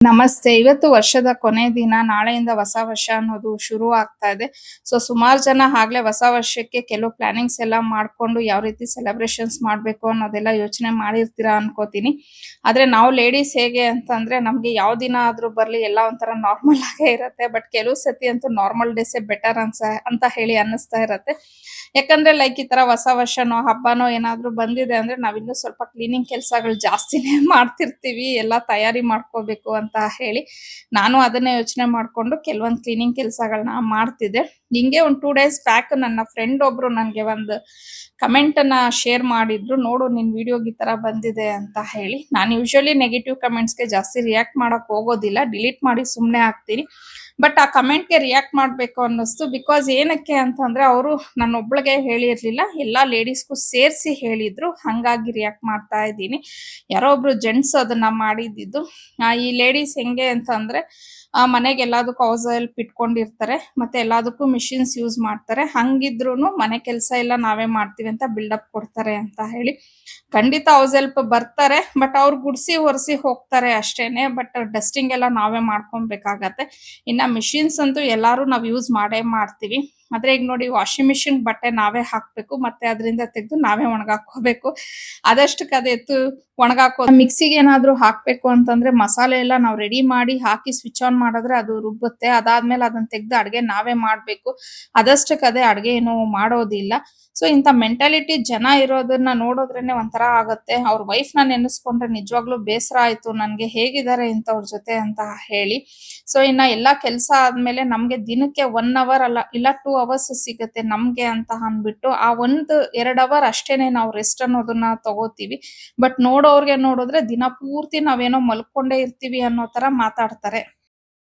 ನಮಸ್ತೆ. ಇವತ್ತು ವರ್ಷದ ಕೊನೆ ದಿನ. ನಾಳೆಯಿಂದ ಹೊಸ ವರ್ಷ ಅನ್ನೋದು ಶುರು ಆಗ್ತಾ ಇದೆ. ಸೊ ಸುಮಾರು ಜನ ಆಗ್ಲೇ ಹೊಸ ವರ್ಷಕ್ಕೆ ಕೆಲವು ಪ್ಲಾನಿಂಗ್ಸ್ ಎಲ್ಲ ಮಾಡ್ಕೊಂಡು ಯಾವ ರೀತಿ ಸೆಲೆಬ್ರೇಷನ್ಸ್ ಮಾಡ್ಬೇಕು ಅನ್ನೋದೆಲ್ಲ ಯೋಚನೆ ಮಾಡಿರ್ತೀರಾ ಅನ್ಕೋತೀನಿ. ಆದ್ರೆ ನಾವು ಲೇಡೀಸ್ ಹೇಗೆ ಅಂತಂದ್ರೆ ನಮ್ಗೆ ಯಾವ ದಿನ ಆದ್ರೂ ಬರ್ಲಿ ಎಲ್ಲ ಒಂಥರ ನಾರ್ಮಲ್ ಆಗೇ ಇರುತ್ತೆ. ಬಟ್ ಕೆಲವು ಸತಿ ಅಂತೂ ನಾರ್ಮಲ್ ಡೇಸೇ ಬೆಟರ್ ಅಂತ ಹೇಳಿ ಅನ್ನಿಸ್ತಾ ಇರತ್ತೆ. ಯಾಕಂದ್ರೆ ಲೈಕ್ ಈ ತರ ಹೊಸ ವರ್ಷನೋ ಹಬ್ಬನೋ ಏನಾದ್ರೂ ಬಂದಿದೆ ಅಂದ್ರೆ ನಾವಿನ್ನೂ ಸ್ವಲ್ಪ ಕ್ಲೀನಿಂಗ್ ಕೆಲಸಗಳು ಜಾಸ್ತಿನೇ ಮಾಡ್ತಿರ್ತೀವಿ. ಎಲ್ಲ ತಯಾರಿ ಮಾಡ್ಕೋಬೇಕು ಅಂತ ಹೇಳಿ ನಾನು ಅದನ್ನೇ ಯೋಚನೆ ಮಾಡ್ಕೊಂಡು ಕೆಲವೊಂದು ಕ್ಲೀನಿಂಗ್ ಕೆಲಸಗಳನ್ನ ಮಾಡ್ತಿದ್ದೆ. ಹಿಂಗೆ ಒಂದು 2 ಡೇಸ್ ಬ್ಯಾಕ್ ನನ್ನ ಫ್ರೆಂಡ್ ಒಬ್ರು ನನಗೆ ಒಂದು ಕಮೆಂಟ್ ಅನ್ನ ಶೇರ್ ಮಾಡಿದ್ರು. ನೋಡು ನಿನ್ ವಿಡಿಯೋಗೆ ಈ ತರ ಬಂದಿದೆ ಅಂತ ಹೇಳಿ. ನಾನು ಯೂಶುವಲಿ ನೆಗೆಟಿವ್ ಕಮೆಂಟ್ಸ್ಗೆ ಜಾಸ್ತಿ ರಿಯಾಕ್ಟ್ ಮಾಡಕ್ ಹೋಗೋದಿಲ್ಲ, ಡಿಲೀಟ್ ಮಾಡಿ ಸುಮ್ಮನೆ ಆಗ್ತೀನಿ. ಬಟ್ ಆ ಕಮೆಂಟ್ಗೆ ರಿಯಾಕ್ಟ್ ಮಾಡಬೇಕು ಅನ್ನಿಸ್ತು. ಬಿಕಾಸ್ ಏನಕ್ಕೆ ಅಂತಂದ್ರೆ ಅವರು ನನ್ನೊಬ್ಳಿಗೆ ಹೇಳಿರ್ಲಿಲ್ಲ, ಎಲ್ಲಾ ಲೇಡೀಸ್ಗೂ ಸೇರಿಸಿ ಹೇಳಿದ್ರು. ಹಂಗಾಗಿ ರಿಯಾಕ್ಟ್ ಮಾಡ್ತಾ ಇದ್ದೀನಿ. ಯಾರೋ ಒಬ್ರು ಜೆಂಟ್ಸ್ ಅದನ್ನ ಮಾಡಿದ್ದು. ಈ ಲೇಡೀಸ್ ಹೆಂಗೆ ಅಂತಂದ್ರೆ ಮನೆಗೆ ಎಲ್ಲದಕ್ಕೂ ಹೌಸ್ ಹೆಲ್ಪ್ ಇಟ್ಕೊಂಡಿರ್ತಾರೆ, ಮತ್ತೆ ಎಲ್ಲದಕ್ಕೂ ಮಿಷಿನ್ಸ್ ಯೂಸ್ ಮಾಡ್ತಾರೆ. ಹಂಗಿದ್ರೂನು ಮನೆ ಕೆಲಸ ಎಲ್ಲ ನಾವೇ ಮಾಡ್ತೀವಿ ಅಂತ ಬಿಲ್ಡಪ್ ಕೊಡ್ತಾರೆ ಅಂತ ಹೇಳಿ. ಖಂಡಿತ ಹೌಸ್ ಹೆಲ್ಪ್ ಬರ್ತಾರೆ, ಬಟ್ ಅವ್ರು ಗುಡ್ಸಿ ಒರೆಸಿ ಹೋಗ್ತಾರೆ ಅಷ್ಟೇನೆ. ಬಟ್ ಡಸ್ಟಿಂಗ್ ಎಲ್ಲ ನಾವೇ ಮಾಡ್ಕೊಬೇಕಾಗತ್ತೆ. ಇನ್ನ ಮಿಷಿನ್ಸ್ ಅಂತೂ ಎಲ್ಲಾರು ನಾವು ಯೂಸ್ ಮಾಡೇ ಮಾಡ್ತೀವಿ. ಆದ್ರೆ ಈಗ ನೋಡಿ ವಾಷಿಂಗ್ ಮಿಷಿನ್ ಬಟ್ಟೆ ನಾವೇ ಹಾಕ್ಬೇಕು, ಮತ್ತೆ ಅದರಿಂದ ತೆಗೆದು ನಾವೇ ಒಣಗಾಕೋಬೇಕು. ಅದಷ್ಟಕ್ಕೆ ಅದು ಎತ್ತು ಒಣಗಾಕೋ. ಮಿಕ್ಸಿಗೆ ಏನಾದ್ರೂ ಹಾಕ್ಬೇಕು ಅಂತಂದ್ರೆ ಮಸಾಲೆ ಎಲ್ಲ ನಾವು ರೆಡಿ ಮಾಡಿ ಹಾಕಿ ಸ್ವಿಚ್ ಆನ್ ಮಾಡಿದ್ರೆ ಅದು ರುಬ್ಬುತ್ತೆ. ಅದಾದ್ಮೇಲೆ ಅದನ್ನ ತೆಗೆದು ಅಡ್ಗೆ ನಾವೇ ಮಾಡ್ಬೇಕು. ಅದಷ್ಟಕ್ಕೆ ಅದೇ ಅಡ್ಗೆ ಏನು ಮಾಡೋದಿಲ್ಲ. ಸೊ ಇಂಥ ಮೆಂಟಾಲಿಟಿ ಜನ ಇರೋದನ್ನ ನೋಡೋದ್ರೇನೆ ಒಂಥರ ಆಗತ್ತೆ. ಅವ್ರ ವೈಫ್ ನ ನೆನೆಸ್ಕೊಂಡ್ರೆ ನಿಜವಾಗ್ಲೂ ಬೇಸರ ಆಯ್ತು ನನ್ಗೆ, ಹೇಗಿದ್ದಾರೆ ಇಂಥವ್ರ ಜೊತೆ ಅಂತ ಹೇಳಿ. ಸೊ ಇನ್ನ ಎಲ್ಲಾ ಕೆಲಸ ಆದ್ಮೇಲೆ ನಮ್ಗೆ ದಿನಕ್ಕೆ 1 ಅವರ್ ಅಲ್ಲ ಇಲ್ಲ 2 ಅವರ್ಸ್ ಸಿಗುತ್ತೆ ನಮ್ಗೆ ಅಂತ ಅಂದ್ಬಿಟ್ಟು ಆ 1-2 ಅವರ್ ಅಷ್ಟೇನೆ ನಾವು ರೆಸ್ಟ್ ಅನ್ನೋದನ್ನ ತಗೋತೀವಿ. ಬಟ್ ನೋಡೋರ್ಗೆ ನೋಡಿದ್ರೆ ದಿನ ಪೂರ್ತಿ ನಾವೇನೋ ಮಲ್ಕೊಂಡೇ ಇರ್ತೀವಿ ಅನ್ನೋ ತರ ಮಾತಾಡ್ತಾರೆ.